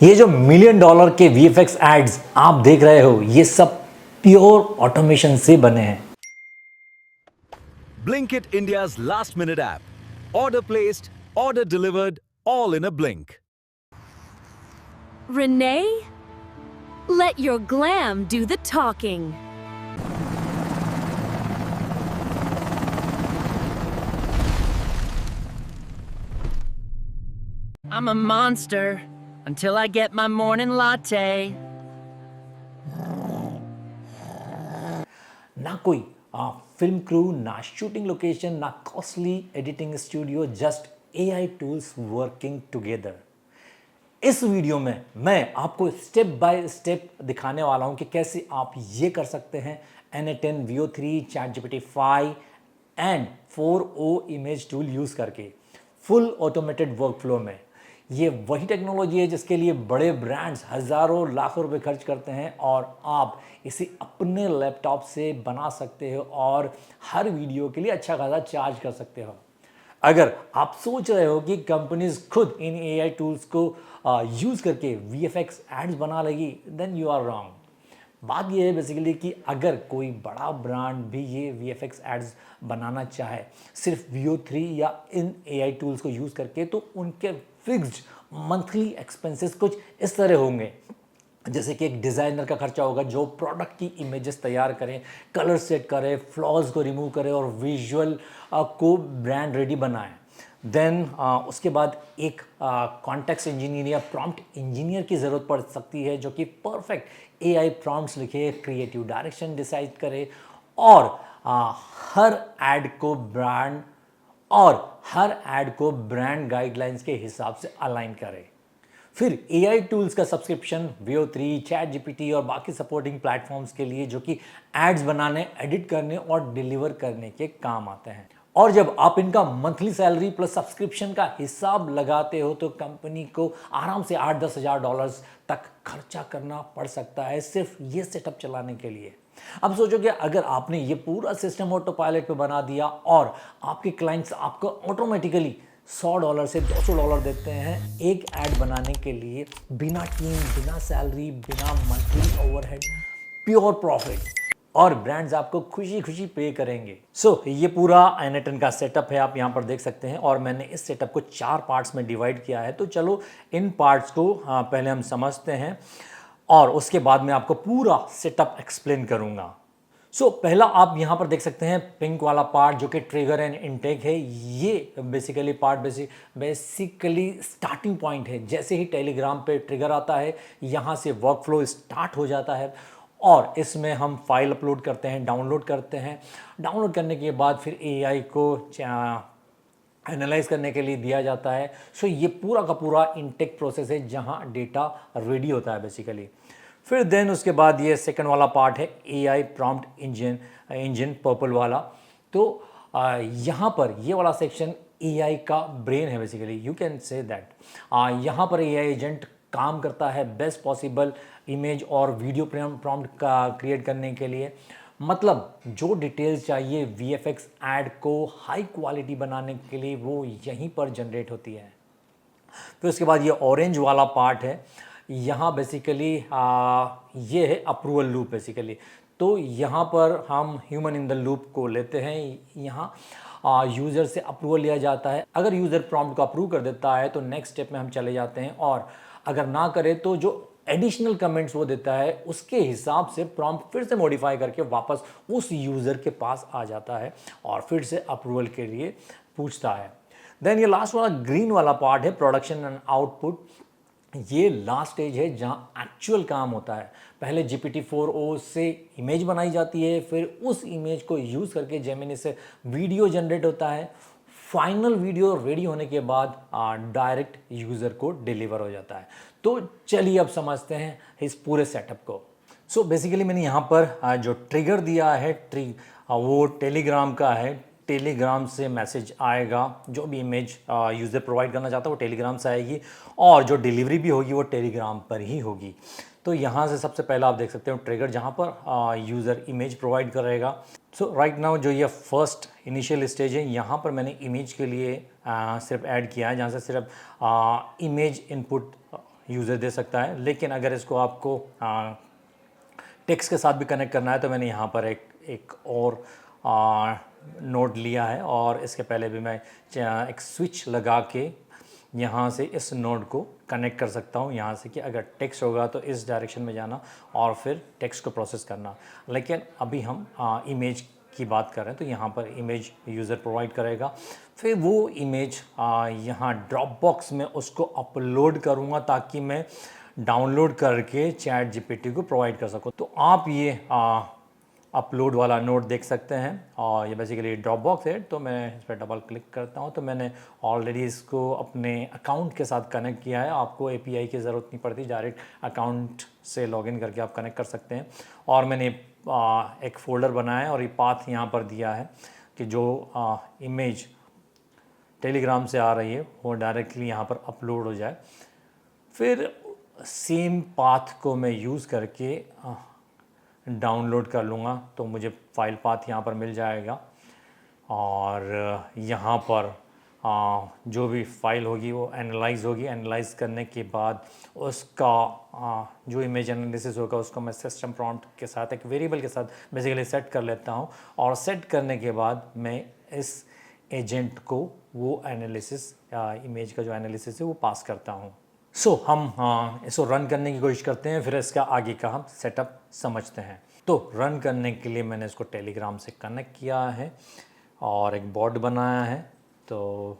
ये जो million dollar के वीएफएक्स एड्स आप देख रहे हो, ये सब प्योर ऑटोमेशन से बने हैं। Blinkit India's last minute app. Order placed, order delivered, all in a blink. Renee? Let your glam do the talking. I'm a monster until I get my morning latte. ना कोई film crew, ना shooting location, ना costly editing studio, just AI tools working together. इस video में मैं आपको step by step दिखाने वाला हूं कि कैसे आप ये कर सकते हैं N10 Veo3 ChatGPT 5 and 4o image tool use करके फुल ऑटोमेटेड वर्कफ्लो में। ये वही टेक्नोलॉजी है जिसके लिए बड़े ब्रांड्स हजारों लाखों रुपए खर्च करते हैं और आप इसे अपने लैपटॉप से बना सकते हो और हर वीडियो के लिए अच्छा खासा चार्ज कर सकते हो। अगर आप सोच रहे हो कि कंपनीज खुद इन एआई टूल्स को यूज करके वीएफएक्स एड्स बना लेगी, देन यू आर रॉन्ग। बात यह है बेसिकली कि अगर कोई बड़ा ब्रांड भी ये वीएफएक्स एड्स बनाना चाहे सिर्फ Veo3 या इन एआई टूल्स को यूज करके, तो उनके फिक्स्ड मंथली एक्सपेंसेस कुछ इस तरह होंगे। जैसे कि एक डिज़ाइनर का खर्चा होगा जो प्रोडक्ट की इमेजेस तैयार करें, कलर सेट करे, फ्लॉज को रिमूव करे और विजुअल को ब्रांड रेडी बनाए। देन उसके बाद एक कॉन्टेक्स्ट इंजीनियर या प्रॉम्प्ट इंजीनियर की ज़रूरत पड़ सकती है जो कि परफेक्ट एआई प्रॉम्प्ट्स लिखे, क्रिएटिव डायरेक्शन डिसाइड करे और हर ऐड को ब्रांड गाइडलाइंस के हिसाब से अलाइन करे। फिर एआई टूल्स का सब्सक्रिप्शन Veo3, ChatGPT और बाकी सपोर्टिंग प्लेटफॉर्म्स के लिए जो कि एड्स बनाने, एडिट करने और डिलीवर करने के काम आते हैं। और जब आप इनका मंथली सैलरी प्लस सब्सक्रिप्शन का हिसाब लगाते हो तो कंपनी को आराम से 8-10 हज़ार डॉलर्स तक खर्चा करना पड़ सकता है सिर्फ ये सेटअप चलाने के लिए। अब सोचो कि अगर आपने ये पूरा सिस्टम ऑटो पायलट पे बना दिया और आपके क्लाइंट्स आपको ऑटोमेटिकली $100 से $200 देते हैं एक ऐड बनाने के लिए, बिना टीम, बिना सैलरी, बिना मंथली ओवरहेड, प्योर प्रॉफिट, और ब्रांड्स आपको खुशी खुशी पे करेंगे। ये पूरा N10 का सेटअप है, आप यहाँ पर देख सकते हैं और मैंने इस सेटअप को 4 पार्ट्स में डिवाइड किया है। तो चलो इन पार्ट्स को पहले हम समझते हैं और उसके बाद मैं आपको पूरा सेटअप एक्सप्लेन करूँगा। पहला आप यहाँ पर देख सकते हैं पिंक वाला पार्ट जो कि ट्रिगर एंड इनटेक है। ये basically part basically starting point है। जैसे ही टेलीग्राम पे ट्रिगर आता है, यहाँ से वर्कफ्लो स्टार्ट हो जाता है और इसमें हम फाइल अपलोड करते हैं, डाउनलोड करते हैं। डाउनलोड करने के बाद फिर एआई को एनालाइज करने के लिए दिया जाता है। ये पूरा का पूरा इनटेक प्रोसेस है जहाँ डेटा रेडी होता है बेसिकली। फिर देन उसके बाद ये सेकंड वाला पार्ट है एआई प्रॉम्प्ट इंजन पर्पल वाला। तो यहाँ पर ये वाला सेक्शन एआई का ब्रेन है basically, you can say that. यहाँ पर एआई एजेंट काम करता है बेस्ट पॉसिबल इमेज और वीडियो प्रॉम्प्ट का क्रिएट करने के लिए। मतलब जो डिटेल्स चाहिए वीएफएक्स ऐड को हाई क्वालिटी बनाने के लिए वो यहीं पर जनरेट होती है। फिर उसके बाद ये ऑरेंज वाला पार्ट है, यहाँ बेसिकली ये है अप्रूवल लूप बेसिकली। तो यहाँ पर हम ह्यूमन इन द लूप को लेते हैं। यहाँ यूज़र से अप्रूवल लिया जाता है। अगर यूज़र प्रॉम्प्ट को अप्रूव कर देता है तो नेक्स्ट स्टेप में हम चले जाते हैं और अगर ना करे तो जो एडिशनल कमेंट्स वो देता है उसके हिसाब से प्रॉम्प्ट फिर से मॉडिफाई करके वापस उस यूज़र के पास आ जाता है और फिर से अप्रूवल के लिए पूछता है। देन ये लास्ट वाला ग्रीन वाला पार्ट है प्रोडक्शन एंड आउटपुट। ये लास्ट स्टेज है जहाँ एक्चुअल काम होता है। पहले GPT-4o से इमेज बनाई जाती है, फिर उस इमेज को यूज़ करके जेमिनी से वीडियो जनरेट होता है। फाइनल वीडियो रेडी होने के बाद डायरेक्ट यूज़र को डिलीवर हो जाता है। तो चलिए अब समझते हैं इस पूरे सेटअप को। बेसिकली मैंने यहाँ पर जो ट्रिगर दिया है वो टेलीग्राम का है। टेलीग्राम से मैसेज आएगा, जो भी इमेज यूज़र प्रोवाइड करना चाहता है वो टेलीग्राम से आएगी और जो डिलीवरी भी होगी वो टेलीग्राम पर ही होगी। तो यहाँ से सबसे पहला आप देख सकते हो ट्रिगर जहाँ पर यूज़र इमेज प्रोवाइड करेगा। राइट नाउ जो ये फर्स्ट इनिशियल स्टेज है, यहाँ पर मैंने इमेज के लिए सिर्फ ऐड किया है, जहाँ से सिर्फ इमेज इनपुट यूज़र दे सकता है। लेकिन अगर इसको आपको टेक्स्ट के साथ भी कनेक्ट करना है तो मैंने यहाँ पर एक और नोड लिया है, और इसके पहले भी मैं एक स्विच लगा के यहाँ से इस नोड को कनेक्ट कर सकता हूँ यहाँ से, कि अगर टेक्स्ट होगा तो इस डायरेक्शन में जाना और फिर टेक्स्ट को प्रोसेस करना। लेकिन अभी हम इमेज की बात कर रहे हैं, तो यहाँ पर इमेज यूज़र प्रोवाइड करेगा, फिर वो इमेज यहाँ ड्रॉप बॉक्स में उसको अपलोड करूँगा ताकि मैं डाउनलोड करके चैट जीपीटी को प्रोवाइड कर सकूँ। तो आप ये अपलोड वाला नोट देख सकते हैं, और ये बेसिकली ड्रॉप बॉक्स है। तो मैं इस पर डबल क्लिक करता हूँ तो मैंने ऑलरेडी इसको अपने अकाउंट के साथ कनेक्ट किया है। आपको एपीआई की ज़रूरत नहीं पड़ती, डायरेक्ट अकाउंट से लॉगिन करके आप कनेक्ट कर सकते हैं। और मैंने एक फ़ोल्डर बनाया है और ये पाथ यहाँ पर दिया है कि जो इमेज टेलीग्राम से आ रही है वो डायरेक्टली यहाँ पर अपलोड हो जाए। फिर सेम पाथ को मैं यूज़ करके डाउनलोड कर लूँगा, तो मुझे फ़ाइल पाथ यहाँ पर मिल जाएगा, और यहाँ पर जो भी फाइल होगी वो एनालाइज होगी। एनालाइज करने के बाद उसका जो इमेज एनालिसिस होगा उसको मैं सिस्टम प्रॉम्प्ट के साथ एक वेरिएबल के साथ बेसिकली सेट कर लेता हूँ, और सेट करने के बाद मैं इस एजेंट को वो एनालिसिस इमेज का जो एनालिसिस है वो पास करता हूँ। हम इसको रन करने की कोशिश करते हैं, फिर इसका आगे का हम सेटअप समझते हैं। तो रन करने के लिए मैंने इसको टेलीग्राम से कनेक्ट किया है और एक बॉट बनाया है। तो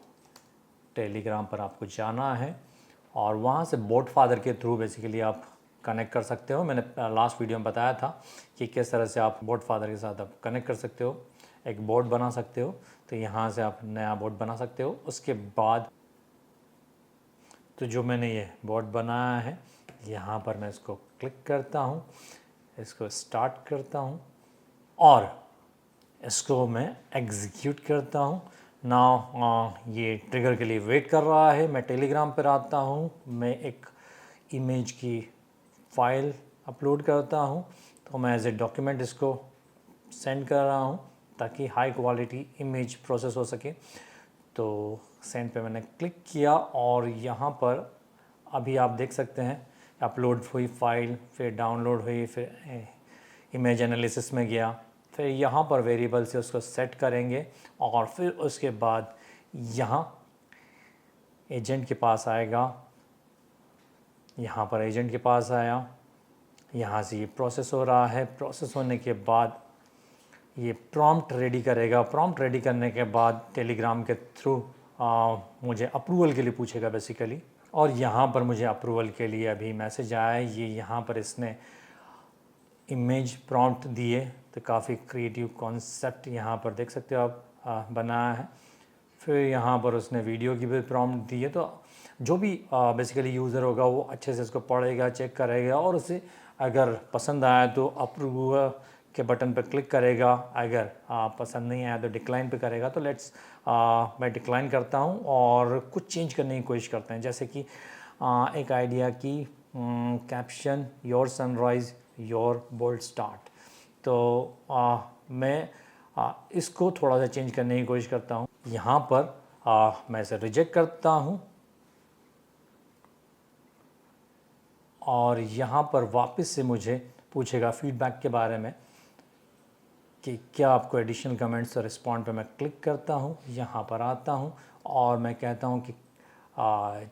टेलीग्राम पर आपको जाना है और वहाँ से बॉट फादर के थ्रू बेसिकली आप कनेक्ट कर सकते हो। मैंने लास्ट वीडियो में बताया था कि किस तरह से आप बॉट फादर के साथ आप कनेक्ट कर सकते हो, एक बॉट बना सकते हो। तो यहाँ से आप नया बॉट बना सकते हो। उसके बाद तो जो मैंने ये बॉट बनाया है, यहाँ पर मैं इसको क्लिक करता हूँ, इसको स्टार्ट करता हूँ और इसको मैं एग्जीक्यूट करता हूँ। नाउ ये ट्रिगर के लिए वेट कर रहा है। मैं टेलीग्राम पर आता हूँ, मैं एक इमेज की फ़ाइल अपलोड करता हूँ। तो मैं एज ए डॉक्यूमेंट इसको सेंड कर रहा हूँ ताकि हाई क्वालिटी इमेज प्रोसेस हो सके। तो सेंड पे मैंने क्लिक किया और यहाँ पर अभी आप देख सकते हैं अपलोड हुई फ़ाइल, फिर डाउनलोड हुई, फिर इमेज एनालिसिस में गया, फिर यहाँ पर वेरिएबल से उसको सेट करेंगे और फिर उसके बाद यहाँ एजेंट के पास आएगा। यहाँ पर एजेंट के पास आया, यहाँ से ये प्रोसेस हो रहा है। प्रोसेस होने के बाद ये प्रॉम्प्ट रेडी करेगा। प्रॉम्प्ट रेडी करने के बाद टेलीग्राम के थ्रू मुझे अप्रूवल के लिए पूछेगा बेसिकली, और यहाँ पर मुझे अप्रूवल के लिए अभी मैसेज आया है। ये यहाँ पर इसने इमेज प्रॉम्प्ट दिए, तो काफ़ी क्रिएटिव कॉन्सेप्ट यहाँ पर देख सकते हो आप बनाया है। फिर यहाँ पर उसने वीडियो की भी प्रॉम्प्ट दी है। तो जो भी बेसिकली यूज़र होगा वो अच्छे से इसको पढ़ेगा, चेक करेगा और उसे अगर पसंद आया तो अप्रूव के बटन पर क्लिक करेगा। अगर पसंद नहीं आया तो डिक्लाइन पे करेगा। तो मैं डिक्लाइन करता हूँ और कुछ चेंज करने की कोशिश करते हैं, जैसे कि एक आइडिया की caption your sunrise your bold start. तो मैं इसको थोड़ा सा चेंज करने की कोशिश करता हूँ। यहाँ पर मैं इसे रिजेक्ट करता हूँ और यहाँ पर वापस से मुझे पूछेगा फीडबैक के बारे में कि क्या आपको एडिशनल कमेंट्स और रिस्पॉन्ड पे मैं क्लिक करता हूँ। यहाँ पर आता हूँ और मैं कहता हूँ कि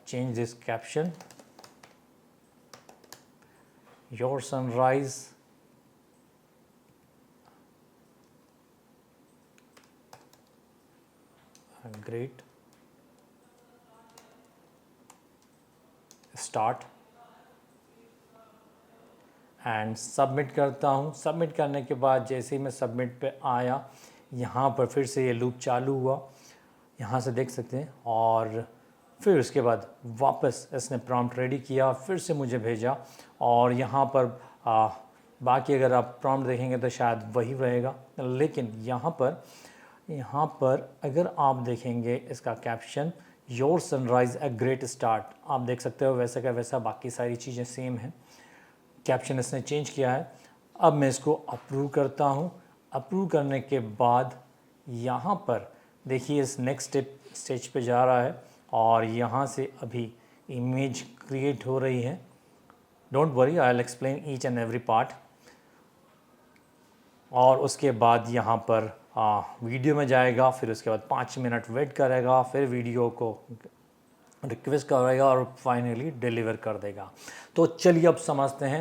change this caption your sunrise great start and submit करता हूँ। सबमिट करने के बाद जैसे ही मैं सबमिट पे आया, यहाँ पर फिर से ये लूप चालू हुआ, यहाँ से देख सकते हैं। और फिर उसके बाद वापस इसने प्रॉम्प्ट रेडी किया, फिर से मुझे भेजा और यहाँ पर बाकी अगर आप प्रॉम्प्ट देखेंगे तो शायद वही रहेगा, लेकिन यहाँ पर अगर आप देखेंगे इसका caption your sunrise a great start, आप देख सकते हो वैसा का वैसा बाकी सारी चीज़ें सेम हैं। कैप्शन इसने चेंज किया है। अब मैं इसको अप्रूव करता हूँ। अप्रूव करने के बाद यहाँ पर देखिए इस नेक्स्ट स्टेज पे जा रहा है और यहाँ से अभी इमेज क्रिएट हो रही है। Don't worry, I will explain each and every part. और उसके बाद यहाँ पर वीडियो में जाएगा, फिर उसके बाद 5 मिनट वेट करेगा, फिर वीडियो को रिक्वेस्ट करेगा और फाइनली डिलीवर कर देगा। तो चलिए अब समझते हैं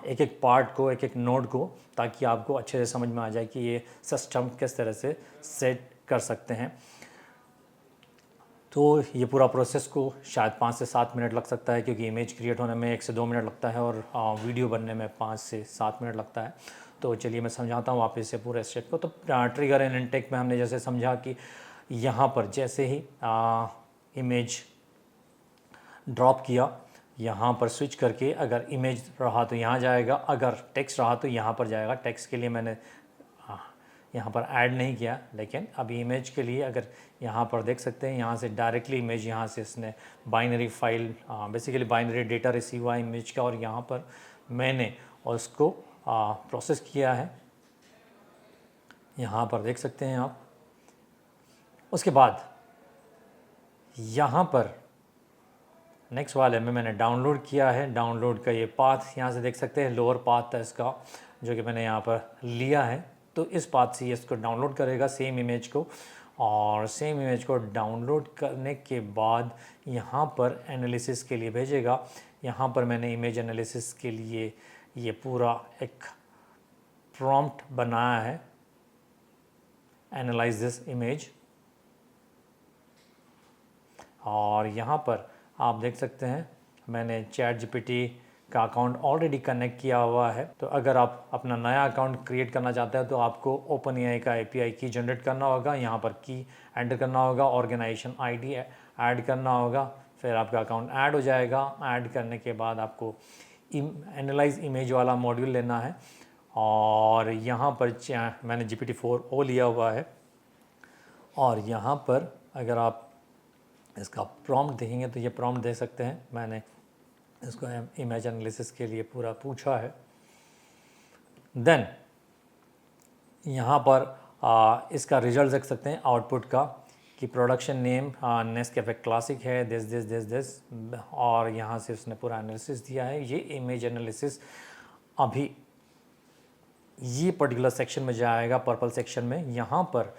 एक एक पार्ट को, एक एक नोड को, ताकि आपको अच्छे से समझ में आ जाए कि ये सिस्टम किस तरह से सेट कर सकते हैं। तो ये पूरा प्रोसेस को शायद 5 से 7 मिनट लग सकता है, क्योंकि इमेज क्रिएट होने में 1 से 2 मिनट लगता है और वीडियो बनने में 5 से 7 मिनट लगता है। तो चलिए मैं समझाता हूँ वापस से पूरे स्टेप को। तो ट्रिगर एंड इनटेक में हमने जैसे समझा कि यहाँ पर जैसे ही इमेज ड्रॉप किया, यहाँ पर स्विच करके अगर इमेज रहा तो यहाँ जाएगा, अगर टेक्स्ट रहा तो यहाँ पर जाएगा। टेक्स्ट के लिए मैंने यहाँ पर ऐड नहीं किया, लेकिन अभी इमेज के लिए अगर यहाँ पर देख सकते हैं, यहाँ से डायरेक्टली इमेज, यहाँ से इसने binary file, basically binary data receive हुआ इमेज का, और यहाँ पर मैंने उसको प्रोसेस किया है। यहाँ पर देख सकते हैं आप। उसके बाद यहाँ पर नेक्स्ट वाले में मैंने डाउनलोड किया है। डाउनलोड का ये पाथ यहाँ से देख सकते हैं, लोअर पाथ है इसका, जो कि मैंने यहाँ पर लिया है। तो इस पाथ से ये इसको डाउनलोड करेगा सेम इमेज को, और सेम इमेज को डाउनलोड करने के बाद यहाँ पर एनालिसिस के लिए भेजेगा। यहाँ पर मैंने इमेज एनालिसिस के लिए ये पूरा एक प्रॉम्प्ट बनाया है, एनालाइज दिस इमेज। और यहाँ पर आप देख सकते हैं मैंने चैट जीपीटी का अकाउंट ऑलरेडी कनेक्ट किया हुआ है। तो अगर आप अपना नया अकाउंट क्रिएट करना चाहते हैं तो आपको ओपन एआई का एपीआई की जनरेट करना होगा, यहाँ पर की एंटर करना होगा, ऑर्गेनाइजेशन आईडी ऐड करना होगा, फिर आपका अकाउंट ऐड हो जाएगा। ऐड करने के बाद आपको एनालाइज इमेज वाला मॉड्यूल लेना है, और यहाँ पर मैंने GPT-4o लिया हुआ है। और यहाँ पर अगर आप इसका प्रॉम्प्ट देखेंगे तो ये प्रॉम्प्ट दे सकते हैं। मैंने इसको इमेज एनालिसिस के लिए पूरा पूछा है। देन यहाँ पर इसका रिजल्ट देख सकते हैं आउटपुट का, कि प्रोडक्शन नेम नेस्कैफे क्लासिक है, दिस, और यहाँ से उसने पूरा एनालिसिस दिया है। ये इमेज एनालिसिस अभी ये पर्टिकुलर सेक्शन में जाएगा, पर्पल सेक्शन में। यहाँ पर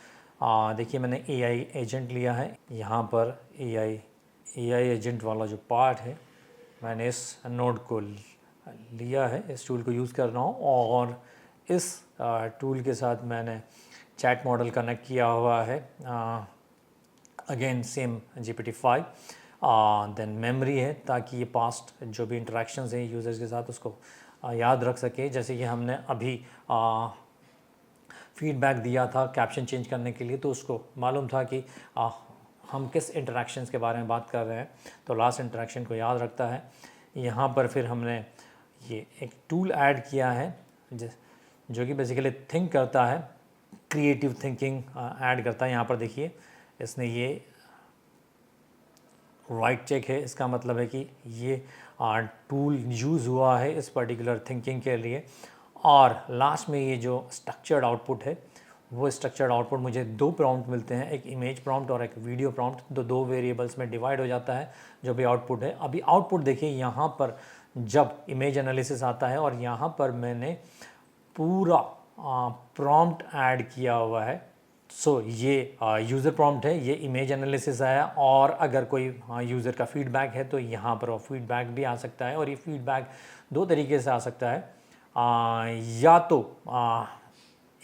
देखिए मैंने एआई एजेंट लिया है। यहाँ पर एआई एजेंट वाला जो पार्ट है, मैंने इस नोड को लिया है, इस टूल को यूज़ कर रहा हूँ। और इस टूल के साथ मैंने चैट मॉडल कनेक्ट किया हुआ है, again same GPT-5। Then memory है, ताकि ये पास्ट जो भी इंटरेक्शंस हैं यूज़र्स के साथ उसको याद रख सके। जैसे कि हमने अभी फीडबैक दिया था कैप्शन चेंज करने के लिए, तो उसको मालूम था कि हम किस इंटरेक्शंस के बारे में बात कर रहे हैं, तो लास्ट इंटरेक्शन को याद रखता है। यहाँ पर फिर हमने ये एक टूल ऐड किया है जो कि बेसिकली थिंक करता है, क्रिएटिव थिंकिंग ऐड करता है। यहाँ पर देखिए इसने ये राइट चेक है, इसका मतलब है कि ये टूल यूज़ हुआ है इस पर्टिकुलर थिंकिंग के लिए। और लास्ट में ये जो स्ट्रक्चर्ड आउटपुट है, वो स्ट्रक्चर्ड आउटपुट मुझे 2 प्रॉम्प्ट मिलते हैं, एक इमेज प्रॉम्प्ट और एक वीडियो प्रॉम्प्ट। दो वेरिएबल्स में डिवाइड हो जाता है जो भी आउटपुट है। अभी आउटपुट देखिए, यहाँ पर जब इमेज एनालिसिस आता है और यहाँ पर मैंने पूरा प्रॉम्प्ट ऐड किया हुआ है। सो ये यूज़र प्रॉम्प्ट है, ये इमेज एनालिसिस है। और अगर कोई यूज़र का फीडबैक है तो यहाँ पर वो फीडबैक भी आ सकता है। और ये फीडबैक 2 तरीके से आ सकता है, या तो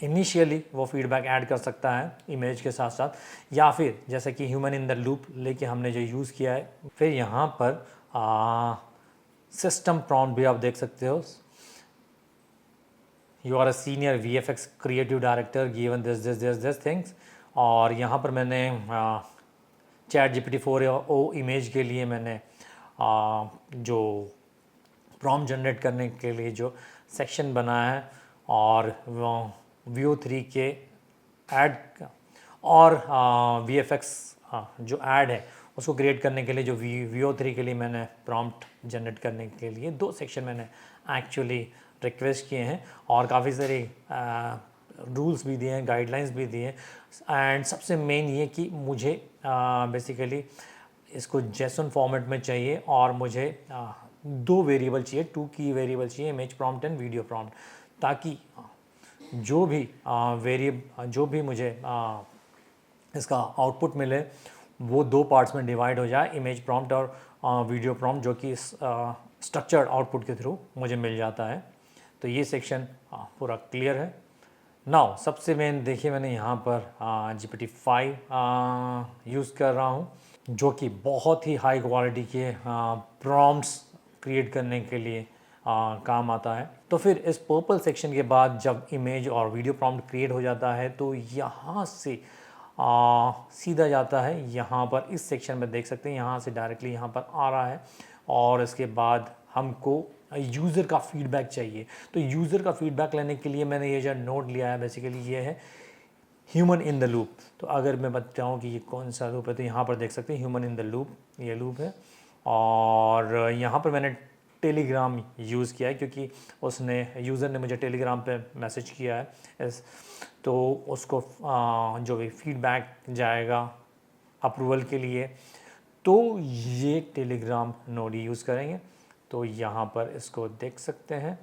इनिशियली वो फीडबैक ऐड कर सकता है इमेज के साथ साथ, या फिर जैसे कि ह्यूमन इन द लूप लेके हमने जो यूज़ किया है। फिर यहाँ पर सिस्टम प्रॉम्प्ट भी आप देख सकते हो, you are a senior VFX creative director given this things. और यहाँ पर मैंने चैट GPT-4o इमेज के लिए मैंने जो प्रॉम्प्ट जनरेट करने के लिए जो सेक्शन बनाया है, और VO3 के ऐड और VFX जो ऐड है उसको क्रिएट करने के लिए जो VO3 के लिए मैंने प्रॉम्प्ट जनरेट करने के लिए 2 सेक्शन मैंने एक्चुअली रिक्वेस्ट किए हैं। और काफ़ी सारे रूल्स भी दिए हैं, गाइडलाइंस भी दिए हैं। एंड सबसे मेन ये कि मुझे बेसिकली इसको जेसन फॉर्मेट में चाहिए और मुझे 2 वेरिएबल चाहिए, 2 की वेरिएबल चाहिए, image prompt and video prompt, ताकि जो भी मुझे इसका आउटपुट मिले वो 2 पार्ट्स में डिवाइड हो जाए, इमेज प्रॉम्प्ट और वीडियो प्रॉम्प्ट, जो कि स्ट्रक्चर्ड आउटपुट के थ्रू मुझे मिल जाता है। तो ये सेक्शन पूरा क्लियर है। नाउ सबसे मेन देखिए, मैंने यहाँ पर GPT-5 यूज़ कर रहा हूँ, जो कि बहुत ही हाई क्वालिटी के प्रॉम्प्ट्स क्रिएट करने के लिए काम आता है। तो फिर इस पर्पल सेक्शन के बाद जब इमेज और वीडियो प्रॉम्प्ट क्रिएट हो जाता है तो यहाँ से सीधा जाता है यहाँ पर, इस सेक्शन में देख सकते हैं, यहाँ से डायरेक्टली यहाँ पर आ रहा है। और इसके बाद हमको यूज़र का फीडबैक चाहिए। तो यूज़र का फीडबैक लेने के लिए मैंने ये जो नोट लिया है, बेसिकली ये है ह्यूमन इन द लूप। तो अगर मैं बताऊँ कि ये कौन सा लूप है, तो यहाँ पर देख सकते हैं ह्यूमन इन द लूप, ये लूप है। और यहाँ पर मैंने टेलीग्राम यूज़ किया है, क्योंकि यूज़र ने मुझे टेलीग्राम पे मैसेज किया है, तो उसको जो भी फीडबैक जाएगा अप्रूवल के लिए, तो ये टेलीग्राम नोड यूज़ करेंगे। तो यहाँ पर इसको देख सकते हैं,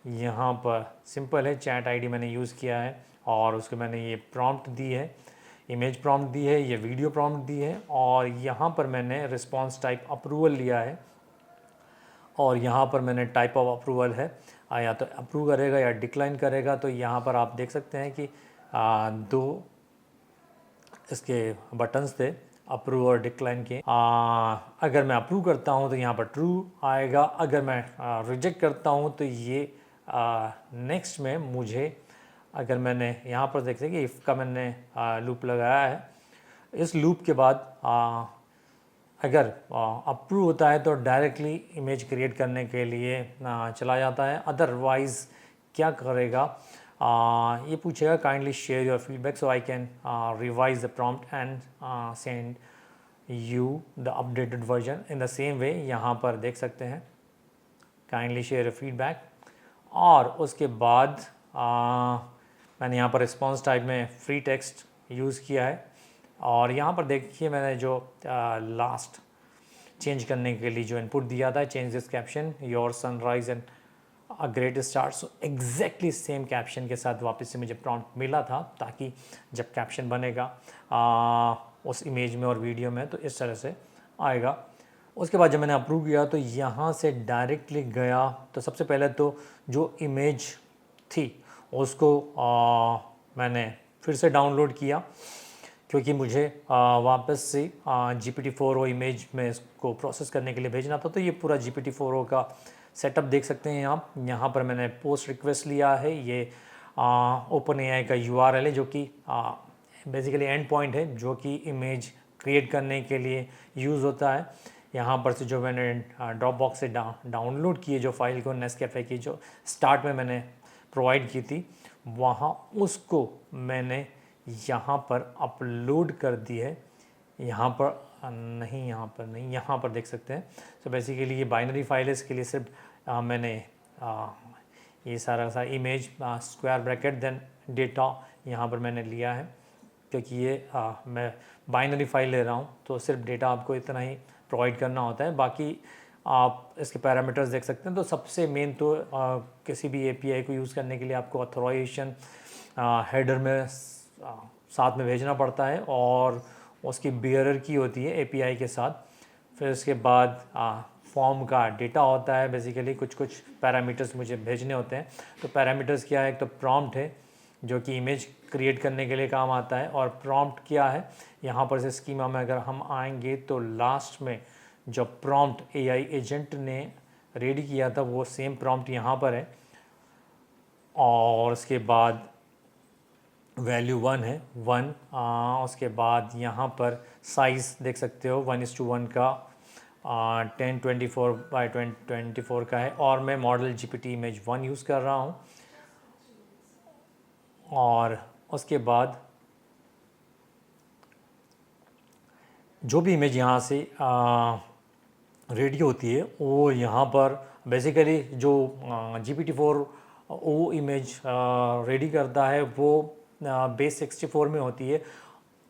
यहाँ पर सिंपल है, चैट आईडी मैंने यूज़ किया है और उसको मैंने ये प्रॉम्प्ट दी है, इमेज प्रॉम्प्ट दी है, ये वीडियो प्रॉम्प्ट दी है, और यहाँ पर मैंने रिस्पॉन्स टाइप अप्रूवल लिया है, और यहाँ पर मैंने टाइप ऑफ अप्रूवल है, या तो अप्रूव करेगा या डिक्लाइन करेगा। तो यहाँ पर आप देख सकते हैं कि 2 इसके बटन्स थे, अप्रूव और डिक्लाइन के। अगर मैं अप्रूव करता हूँ तो यहाँ पर ट्रू आएगा, अगर मैं रिजेक्ट करता हूँ तो ये नेक्स्ट में मुझे, अगर मैंने यहाँ पर देख सकते कि इफ़ का मैंने लूप लगाया है, इस लूप के बाद अगर अप्रूव होता है तो डायरेक्टली इमेज क्रिएट करने के लिए चला जाता है। अदरवाइज़ क्या करेगा, ये पूछेगा kindly share your feedback so I can revise the prompt and send you the updated version. In the same way यहाँ पर देख सकते हैं काइंडली शेयर योर फीडबैक, और उसके बाद मैंने यहाँ पर रिस्पॉन्स टाइप में फ्री टेक्स्ट यूज़ किया है। और यहाँ पर देखिए मैंने जो लास्ट चेंज करने के लिए जो इनपुट दिया था, change this caption your sunrise and a great start, so exactly same caption के साथ वापस से मुझे प्रॉम्प्ट मिला था, ताकि जब कैप्शन बनेगा उस इमेज में और वीडियो में तो इस तरह से आएगा। उसके बाद जब मैंने अप्रूव किया तो यहाँ से डायरेक्टली गया, तो सबसे पहले तो जो इमेज थी उसको मैंने फिर से डाउनलोड किया, क्योंकि मुझे वापस से GPT-4o इमेज में इसको प्रोसेस करने के लिए भेजना था। तो ये पूरा GPT-4o का सेटअप देख सकते हैं आप। यहाँ पर मैंने पोस्ट रिक्वेस्ट लिया है, ये OpenAI का URL है, जो कि बेसिकली एंड पॉइंट है, जो कि इमेज क्रिएट करने के लिए यूज़ होता है। यहाँ पर से जो मैंने ड्रॉपबॉक्स से डाउनलोड किए जो फाइल को, नेस्कैफे की जो स्टार्ट में मैंने प्रोवाइड की थी, वहाँ उसको मैंने यहाँ पर अपलोड कर दी है। यहाँ पर नहीं, यहाँ पर देख सकते हैं। तो बेसिकली ये बाइनरी फाइल है, इसके लिए सिर्फ मैंने ये सारा image square bracket then data यहाँ पर मैंने लिया है, क्योंकि ये मैं बाइनरी फाइल ले रहा हूँ, तो सिर्फ डेटा आपको इतना ही प्रोवाइड करना होता है। बाकी आप इसके पैरामीटर्स देख सकते हैं। तो सबसे मेन तो किसी भी API को यूज़ करने के लिए आपको ऑथराइजेशन हेडर में साथ में भेजना पड़ता है, और उसकी बियरर की होती है API के साथ। फिर उसके बाद फॉर्म का डेटा होता है, बेसिकली कुछ पैरामीटर्स मुझे भेजने होते हैं। तो पैरामीटर्स क्या है, एक तो प्रॉम्प्ट है जो कि इमेज क्रिएट करने के लिए काम आता है, और प्रॉम्प्ट क्या है, यहाँ पर से स्कीमा में अगर हम आएंगे तो लास्ट में जो प्रॉम्प्ट AI एजेंट ने रेडी किया था वो सेम प्रॉम्प्ट यहाँ पर है। और उसके बाद वैल्यू 1 है, 1। उसके बाद यहाँ पर साइज़ देख सकते हो 1:1 का 1024x1024 का है, और मैं मॉडल GPT इमेज 1 यूज़ कर रहा हूँ। और उसके बाद जो भी इमेज यहाँ से रेडी होती है वो यहाँ पर बेसिकली जो GPT-4o इमेज रेडी करता है वो बेस 64 में होती है,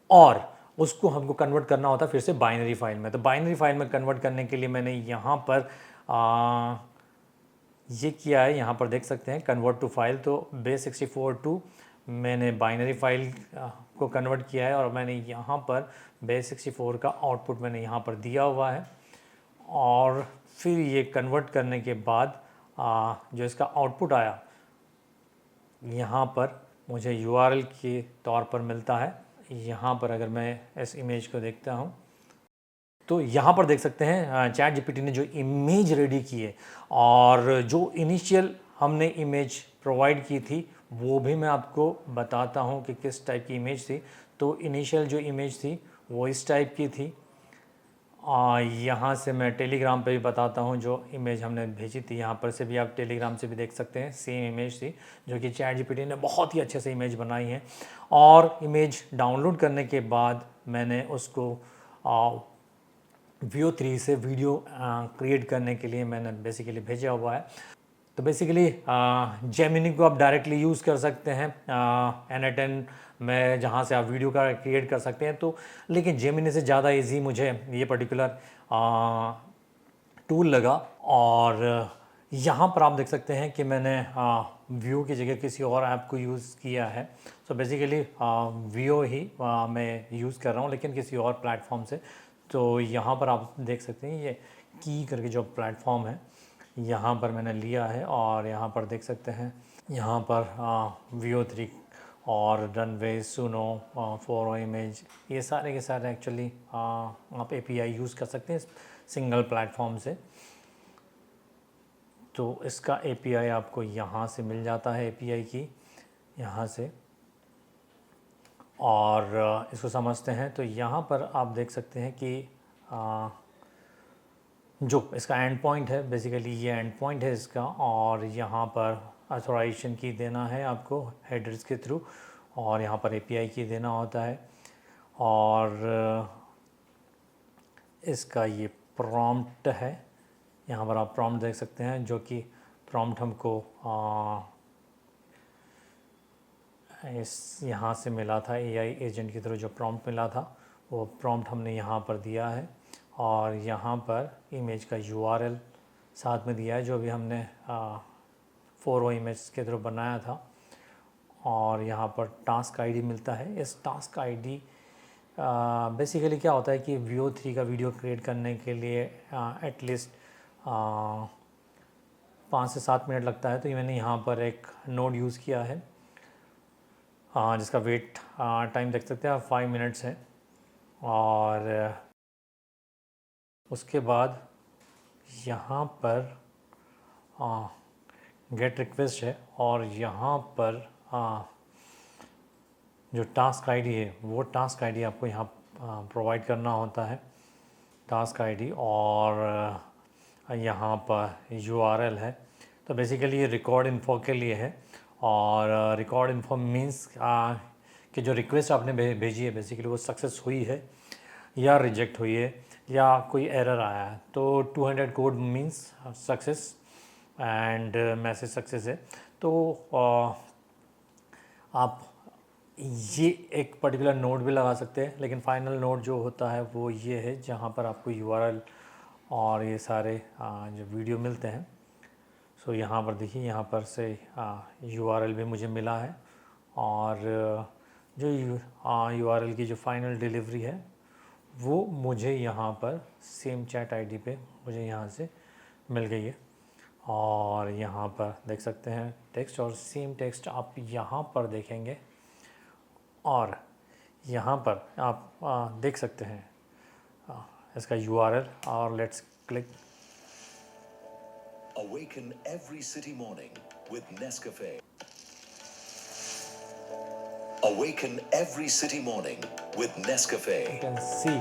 और उसको हमको कन्वर्ट करना होता है फिर से बाइनरी फाइल में। तो बाइनरी फाइल में कन्वर्ट करने के लिए मैंने यहाँ पर ये किया है, यहाँ पर देख सकते हैं कन्वर्ट टू फाइल। तो base64 टू मैंने बाइनरी फाइल को कन्वर्ट किया है और मैंने यहाँ पर base64 का आउटपुट मैंने यहाँ पर दिया हुआ है। और फिर ये कन्वर्ट करने के बाद जो इसका आउटपुट आया यहाँ पर मुझे URL के तौर पर मिलता है। यहाँ पर अगर मैं इस इमेज को देखता हूँ तो यहाँ पर देख सकते हैं चैट जीपीटी ने जो इमेज रेडी की है और जो इनिशियल हमने इमेज प्रोवाइड की थी वो भी मैं आपको बताता हूँ कि किस टाइप की इमेज थी। तो इनिशियल जो इमेज थी वो इस टाइप की थी। यहाँ से मैं टेलीग्राम पे भी बताता हूँ जो इमेज हमने भेजी थी, यहाँ पर से भी आप टेलीग्राम से भी देख सकते हैं। सेम इमेज थी जो कि चैट जीपीटी ने बहुत ही अच्छे से इमेज बनाई है। और इमेज डाउनलोड करने के बाद मैंने उसको VO3 से वीडियो क्रिएट करने के लिए मैंने बेसिकली भेजा हुआ है। तो बेसिकली जेमिनी को आप डायरेक्टली यूज़ कर सकते हैं N10 में, जहाँ से आप वीडियो का क्रिएट कर सकते हैं। तो लेकिन जेमिनी से ज़्यादा इजी मुझे ये पर्टिकुलर टूल लगा। और यहाँ पर आप देख सकते हैं कि मैंने व्यू की जगह किसी और ऐप को यूज़ किया है। सो बेसिकली Veo ही मैं यूज़ कर रहा हूँ लेकिन किसी और प्लेटफॉर्म से। तो यहाँ पर आप देख सकते हैं ये की करके जो प्लेटफॉर्म है यहाँ पर मैंने लिया है। और यहाँ पर देख सकते हैं यहाँ पर VO3 और रनवे, सुनो, 4O इमेज, ये सारे के सारे एक्चुअली आप API यूज़ कर सकते हैं सिंगल प्लेटफॉर्म से। तो इसका API आपको यहाँ से मिल जाता है, API की यहाँ से। और इसको समझते हैं तो यहाँ पर आप देख सकते हैं कि जो इसका एंड पॉइंट है, बेसिकली ये एंड पॉइंट है इसका। और यहाँ पर ऑथोराइजेशन की देना है आपको हेडर्स के थ्रू, और यहाँ पर API की देना होता है। और इसका ये प्रॉम्प्ट है, यहाँ पर आप प्रॉम्प्ट देख सकते हैं जो कि प्रॉम्प्ट हमको इस यहाँ से मिला था, AI एजेंट की थ्रू जो प्रॉम्प्ट मिला था वो प्रॉम्प्ट हमने यहाँ पर दिया है। और यहाँ पर इमेज का URL साथ में दिया है जो भी हमने 4O इमेज के थ्रू बनाया था। और यहाँ पर टास्क ID मिलता है। इस टास्क ID बेसिकली क्या होता है कि VO3 का वीडियो क्रिएट करने के लिए एटलीस्ट 5 से 7 मिनट लगता है। तो मैंने यहाँ पर एक नोड यूज़ किया है जिसका वेट टाइम देख सकते हैं आप 5 मिनट्स है। और उसके बाद यहाँ पर गेट रिक्वेस्ट है और यहाँ पर जो टास्क ID है वो टास्क ID आपको यहाँ प्रोवाइड करना होता है, टास्क ID। और यहाँ पर URL है। तो बेसिकली ये रिकॉर्ड इन्फो के लिए है। और रिकॉर्ड इन्फो मीन्स कि जो रिक्वेस्ट आपने भेजी है बेसिकली वो सक्सेस हुई है या रिजेक्ट हुई है या कोई एरर आया है। तो 200 code means success and message success है। तो आप ये एक पर्टिकुलर नोड भी लगा सकते हैं, लेकिन फाइनल नोड जो होता है वो ये है जहाँ पर आपको URL और ये सारे जो वीडियो मिलते हैं। सो यहाँ पर देखिए, यहाँ पर से URL भी मुझे मिला है। और जो URL की जो फाइनल डिलीवरी है वो मुझे यहाँ पर सेम चैट ID पे मुझे यहाँ से मिल गई है। और यहाँ पर देख सकते हैं टेक्स्ट, और सेम टेक्स्ट आप यहाँ पर देखेंगे और यहाँ पर आप देख सकते हैं इसका URL। और let's click. Awaken every city morning with Nescafe. Awaken every city morning with Nescafe. You can see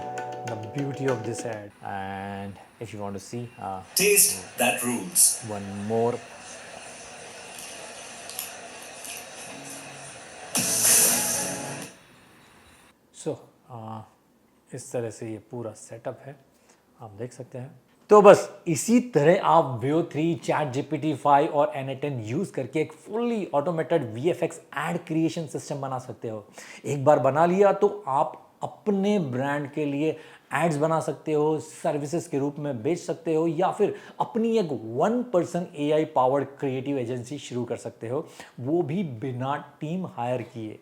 the beauty of this ad. And if you want to see Taste that rules. one more, so इस तरह से ये पूरा setup है, आप देख सकते हैं। तो बस इसी तरह आप VO3, ChatGPT-5 और N10 यूज़ करके एक fully automated VFX ad creation system बना सकते हो। एक बार बना लिया तो आप अपने ब्रांड के लिए एड्स बना सकते हो, सर्विसेज के रूप में बेच सकते हो, या फिर अपनी एक 1 person AI powered creative agency शुरू कर सकते हो, वो भी बिना टीम हायर किए।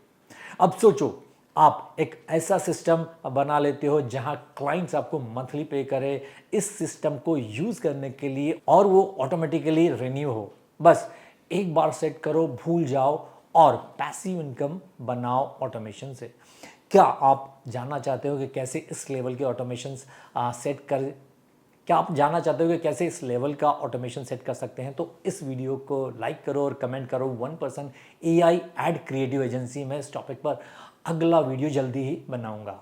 अब सोचो, आप एक ऐसा सिस्टम बना लेते हो जहां क्लाइंट्स आपको मंथली पे करे इस सिस्टम को यूज करने के लिए, और वो ऑटोमेटिकली रिन्यू हो। बस एक बार सेट करो, भूल जाओ और पैसिव इनकम बनाओ ऑटोमेशन से। क्या आप जानना चाहते हो कि कैसे इस लेवल के ऑटोमेशन का ऑटोमेशन सेट कर सकते हैं? तो इस वीडियो को लाइक करो और कमेंट करो 1 person AI ad creative agency में। इस टॉपिक पर अगला वीडियो जल्दी ही बनाऊंगा।